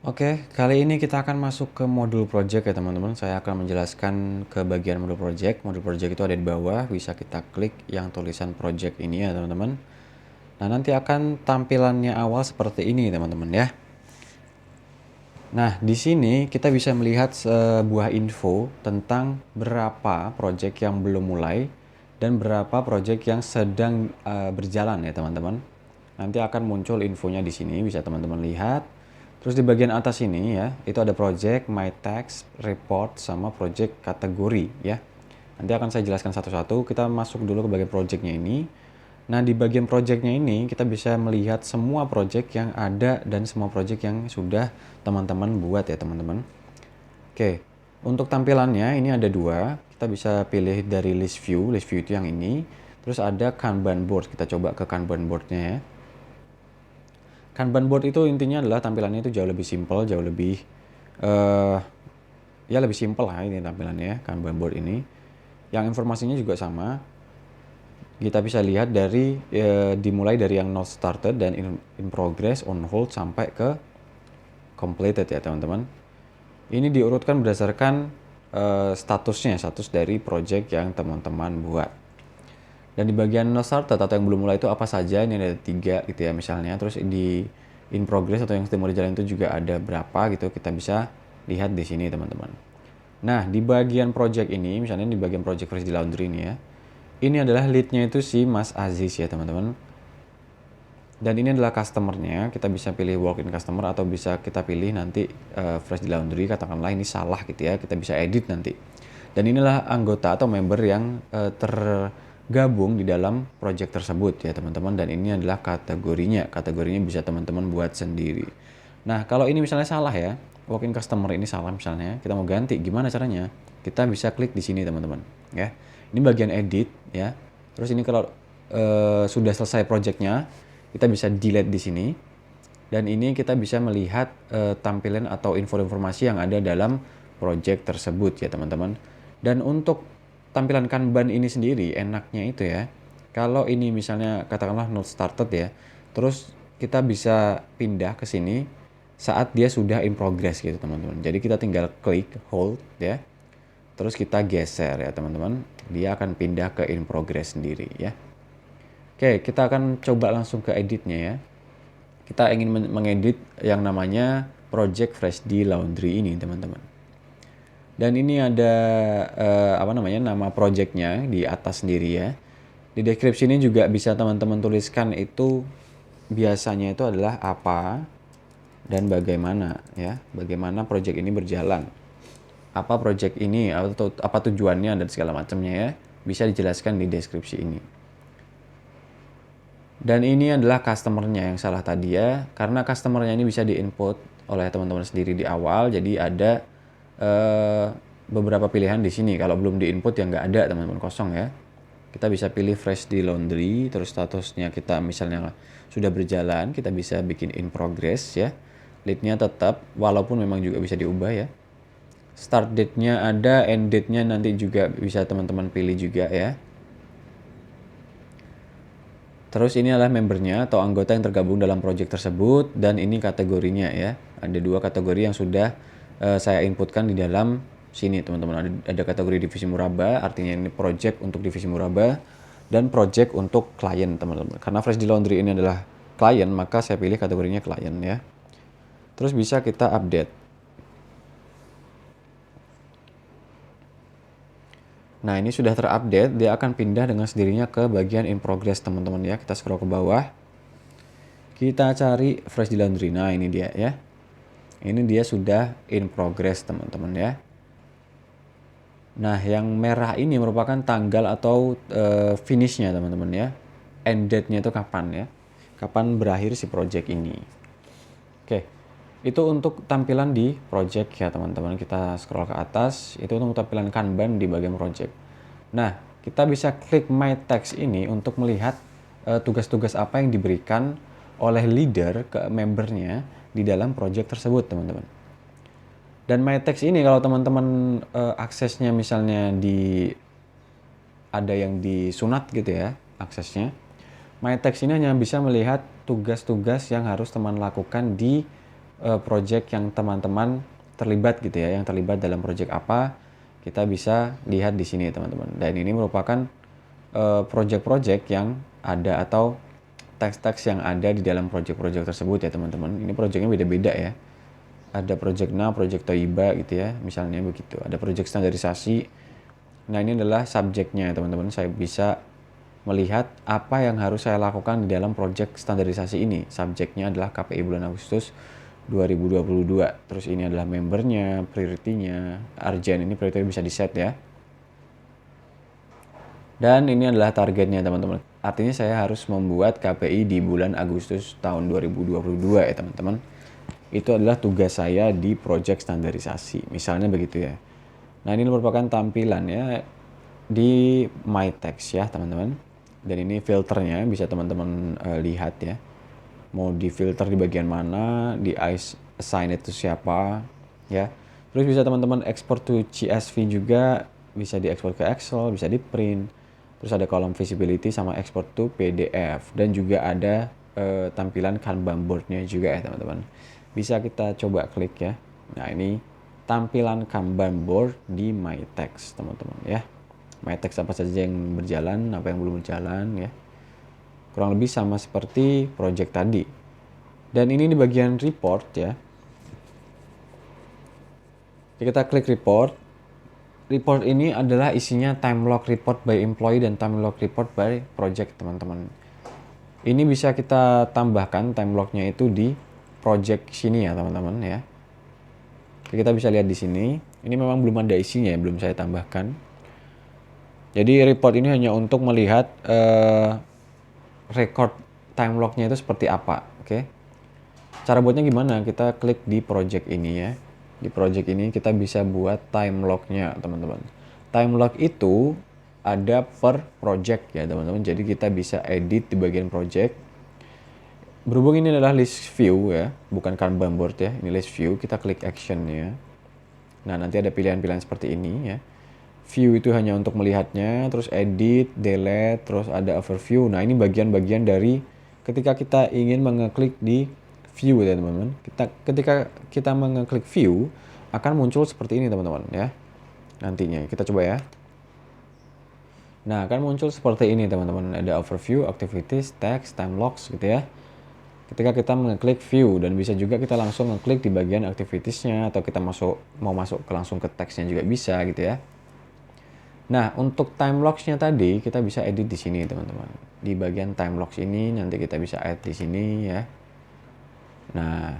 Oke, kali ini kita akan masuk ke modul project ya teman-teman. Saya akan menjelaskan ke bagian modul project. Modul project itu ada di bawah, bisa kita klik yang tulisan project ini ya teman-teman. Nah, nanti akan tampilannya awal seperti ini teman-teman ya. Nah, di sini kita bisa melihat sebuah info tentang berapa project yang belum mulai dan berapa project yang sedang berjalan ya teman-teman. Nanti akan muncul infonya di sini, bisa teman-teman lihat. Terus di bagian atas ini ya, itu ada project, my text, report, sama project kategori ya. Nanti akan saya jelaskan satu-satu. Kita masuk dulu ke bagian projectnya ini. Nah, di bagian projectnya ini kita bisa melihat semua project yang ada dan semua project yang sudah teman-teman buat ya teman-teman. Oke, untuk tampilannya ini ada dua. Kita bisa pilih dari list view itu yang ini. Terus ada Kanban board. Kita coba ke Kanban boardnya ya. Kanban board itu intinya adalah tampilannya itu jauh lebih simple, jauh lebih ya lebih simple lah ini tampilannya Kanban board ini. Yang informasinya juga sama. Kita bisa lihat dari dimulai dari yang not started dan in progress, on hold sampai ke completed ya teman-teman. Ini diurutkan berdasarkan status dari project yang teman-teman buat. Dan di bagian not started atau yang belum mulai itu apa saja, ini ada 3 gitu ya misalnya. Terus di in progress atau yang sedang berjalan itu juga ada berapa gitu, kita bisa lihat di sini teman-teman. Nah, di bagian project ini, misalnya di bagian project Fresh di Laundry ini ya, ini adalah lead-nya itu si Mas Aziz ya teman-teman. Dan ini adalah customer-nya, kita bisa pilih walk-in customer atau bisa kita pilih nanti Fresh di Laundry, katakanlah ini salah gitu ya, kita bisa edit nanti. Dan inilah anggota atau member yang tergabung di dalam project tersebut ya teman-teman. Dan ini adalah kategorinya bisa teman-teman buat sendiri. Nah, kalau ini misalnya salah ya, walk-in customer ini salah misalnya, kita mau ganti, gimana caranya? Kita bisa klik di sini teman-teman ya. Ini bagian edit ya. Terus ini kalau sudah selesai projectnya, kita bisa delete di sini. Dan ini kita bisa melihat tampilan atau informasi yang ada dalam project tersebut ya teman-teman. Dan untuk tampilan Kanban ini sendiri enaknya itu ya, kalau ini misalnya katakanlah not started ya, terus kita bisa pindah ke sini saat dia sudah in progress gitu teman-teman. Jadi kita tinggal klik hold ya, terus kita geser ya teman-teman, dia akan pindah ke in progress sendiri ya. Oke, kita akan coba langsung ke editnya ya. Kita ingin mengedit yang namanya project Fresh di Laundry ini teman-teman. Dan ini ada nama projectnya di atas sendiri ya. Di deskripsi ini juga bisa teman-teman tuliskan itu biasanya itu adalah apa dan bagaimana ya. Bagaimana project ini berjalan. Apa project ini atau apa tujuannya dan segala macamnya ya. Bisa dijelaskan di deskripsi ini. Dan ini adalah customer-nya yang salah tadi ya. Karena customer-nya ini bisa di-input oleh teman-teman sendiri di awal. Jadi ada beberapa pilihan di sini. Kalau belum di-input ya nggak ada teman-teman, kosong ya. Kita bisa pilih Fresh di Laundry. Terus statusnya kita misalnya sudah berjalan. Kita bisa bikin in progress ya. Lead-nya tetap walaupun memang juga bisa diubah ya. Start date-nya ada, end date-nya nanti juga bisa teman-teman pilih juga ya. Terus ini adalah membernya atau anggota yang tergabung dalam project tersebut, dan ini kategorinya ya. Ada 2 kategori yang sudah saya inputkan di dalam sini teman-teman. Ada kategori divisi muraba, artinya ini project untuk divisi muraba, dan project untuk klien teman-teman. Karena Fresh di Laundry ini adalah klien, maka saya pilih kategorinya klien ya. Terus bisa kita update. Nah, ini sudah terupdate, dia akan pindah dengan sendirinya ke bagian in progress teman-teman ya. Kita scroll ke bawah. Kita cari Fresh di Laundry. Nah, ini dia ya. Ini dia sudah in progress teman-teman ya. Nah, yang merah ini merupakan tanggal atau finishnya teman-teman ya. End date-nya itu kapan ya. Kapan berakhir si project ini. Oke, itu untuk tampilan di project ya teman-teman. Kita scroll ke atas, itu untuk tampilan Kanban di bagian project. Nah, kita bisa klik my text ini untuk melihat tugas-tugas apa yang diberikan oleh leader ke membernya di dalam project tersebut teman-teman. Dan my text ini kalau teman-teman aksesnya misalnya ada yang disunat gitu ya aksesnya, my text ini hanya bisa melihat tugas-tugas yang harus teman lakukan di project yang teman-teman terlibat gitu ya, yang terlibat dalam project apa, kita bisa lihat di sini teman-teman. Dan ini merupakan project-project yang ada atau teks-teks yang ada di dalam project-project tersebut ya teman-teman. Ini projectnya beda-beda ya. Ada project now, project Toiba gitu ya, misalnya begitu. Ada project standarisasi. Nah ini adalah subjeknya teman-teman. Saya bisa melihat apa yang harus saya lakukan di dalam project standarisasi ini. Subjeknya adalah KPI bulan Agustus 2022. Terus ini adalah membernya, priority-nya, urgent ini priority bisa di set ya. Dan ini adalah targetnya teman-teman. Artinya saya harus membuat KPI di bulan Agustus tahun 2022 ya teman-teman. Itu adalah tugas saya di project standarisasi. Misalnya begitu ya. Nah ini merupakan tampilan ya di my text ya teman-teman. Dan ini filternya bisa teman-teman lihat ya. Mau di filter di bagian mana, di assign itu siapa ya. Terus bisa teman-teman export to CSV juga, bisa diekspor ke Excel, bisa di print. Terus ada kolom visibility sama export to PDF dan juga ada tampilan Kanban board-nya juga ya teman-teman. Bisa kita coba klik ya. Nah, ini tampilan Kanban board di my text teman-teman ya. My text apa saja yang berjalan, apa yang belum berjalan ya. Kurang lebih sama seperti project tadi. Dan ini di bagian report ya. Kita klik report. Report ini adalah isinya time log report by employee dan time log report by project teman-teman. Ini bisa kita tambahkan time lognya itu di project sini ya teman-teman ya. Kita bisa lihat di sini. Ini memang belum ada isinya ya, belum saya tambahkan. Jadi report ini hanya untuk melihat record time lognya itu seperti apa, oke? Cara buatnya gimana? Kita klik di project ini ya. Di project ini kita bisa buat time lognya teman-teman. Time log itu ada per project ya teman-teman. Jadi kita bisa edit di bagian project. Berhubung ini adalah list view ya, bukan Kanban board ya. Ini list view, kita klik action ya. Nah nanti ada pilihan-pilihan seperti ini ya. View itu hanya untuk melihatnya, terus edit, delete, terus ada overview. Nah ini bagian-bagian dari ketika kita ingin mengeklik di view ya teman-teman. Ketika kita mengeklik view akan muncul seperti ini teman-teman ya. Nantinya kita coba ya. Nah akan muncul seperti ini teman-teman. Ada overview, activities, text, time logs gitu ya. Ketika kita mengeklik view dan bisa juga kita langsung ngeklik di bagian activitiesnya atau kita mau masuk langsung ke teksnya juga bisa gitu ya. Nah, untuk time logs-nya tadi kita bisa edit di sini, teman-teman. Di bagian time logs ini nanti kita bisa add di sini ya. Nah,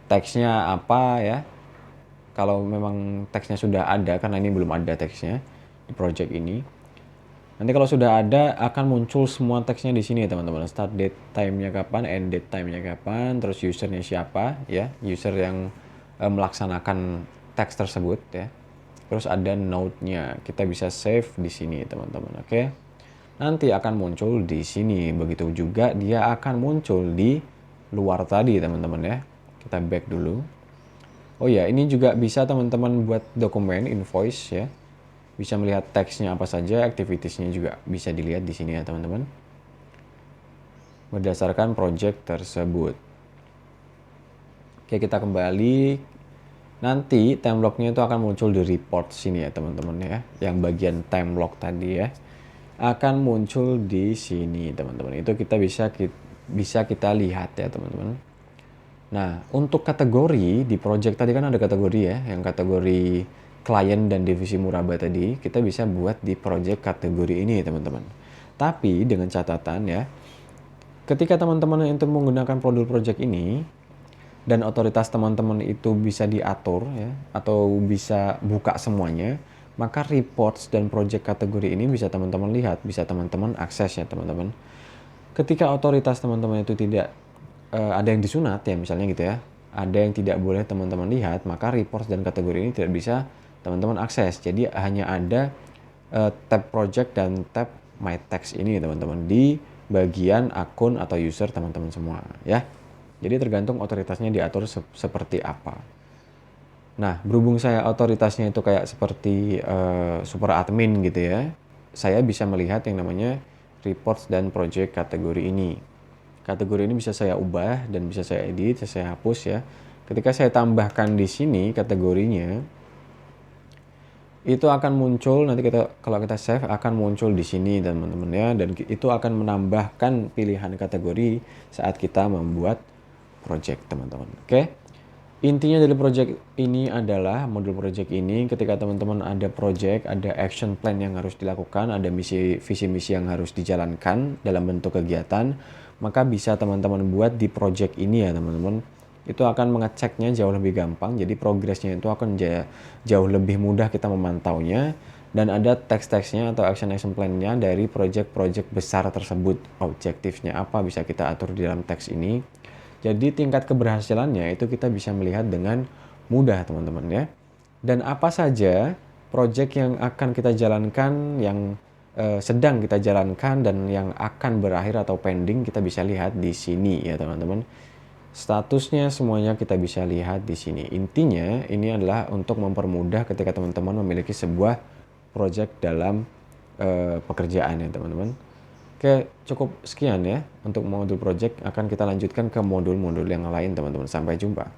teksnya apa ya? Kalau memang teksnya sudah ada, karena ini belum ada teksnya di project ini. Nanti kalau sudah ada akan muncul semua teksnya di sini, teman-teman. Start date time-nya kapan, end date time-nya kapan, terus usernya siapa ya, user yang melaksanakan teks tersebut ya. Terus ada note-nya, kita bisa save di sini teman-teman, oke? Nanti akan muncul di sini, begitu juga dia akan muncul di luar tadi teman-teman ya. Kita back dulu. Oh ya, ini juga bisa teman-teman buat dokumen invoice ya. Bisa melihat teksnya apa saja, activities-nya juga bisa dilihat di sini ya teman-teman. Berdasarkan project tersebut. Oke, kita kembali. Nanti time log-nya itu akan muncul di report sini ya teman-teman ya. Yang bagian time log tadi ya. Akan muncul di sini teman-teman. Itu kita bisa kita lihat ya teman-teman. Nah, untuk kategori di project tadi kan ada kategori ya. Yang kategori klien dan divisi muraba tadi. Kita bisa buat di project kategori ini teman-teman. Tapi dengan catatan ya. Ketika teman-teman itu menggunakan modul project ini. Dan otoritas teman-teman itu bisa diatur ya, atau bisa buka semuanya, maka reports dan project kategori ini bisa teman-teman lihat, bisa teman-teman akses ya teman-teman. Ketika otoritas teman-teman itu tidak ada yang disunat ya misalnya gitu ya, ada yang tidak boleh teman-teman lihat, maka reports dan kategori ini tidak bisa teman-teman akses. Jadi hanya ada tab project dan tab my text ini teman-teman di bagian akun atau user teman-teman semua ya. Jadi tergantung otoritasnya diatur seperti apa. Nah, berhubung saya otoritasnya itu kayak seperti super admin gitu ya, saya bisa melihat yang namanya reports dan project kategori ini. Kategori ini bisa saya ubah dan bisa saya edit, bisa saya hapus ya. Ketika saya tambahkan di sini kategorinya, itu akan muncul nanti kalau kita save akan muncul di sini teman-teman ya, dan itu akan menambahkan pilihan kategori saat kita membuat project teman-teman. Oke. Intinya dari project ini adalah modul project ini ketika teman-teman ada project, ada action plan yang harus dilakukan, ada visi misi yang harus dijalankan dalam bentuk kegiatan, maka bisa teman-teman buat di project ini ya teman-teman. Itu akan mengeceknya jauh lebih gampang, jadi progresnya itu akan jauh lebih mudah kita memantaunya, dan ada teks-teksnya atau action plan-nya dari project-project besar tersebut, objektifnya apa bisa kita atur di dalam teks ini. Jadi tingkat keberhasilannya itu kita bisa melihat dengan mudah teman-teman ya. Dan apa saja project yang akan kita jalankan, yang sedang kita jalankan, dan yang akan berakhir atau pending kita bisa lihat di sini ya teman-teman. Statusnya semuanya kita bisa lihat di sini. Intinya ini adalah untuk mempermudah ketika teman-teman memiliki sebuah project dalam pekerjaan ya teman-teman. Oke, cukup sekian ya untuk modul project. Akan kita lanjutkan ke modul-modul yang lain teman-teman. Sampai jumpa.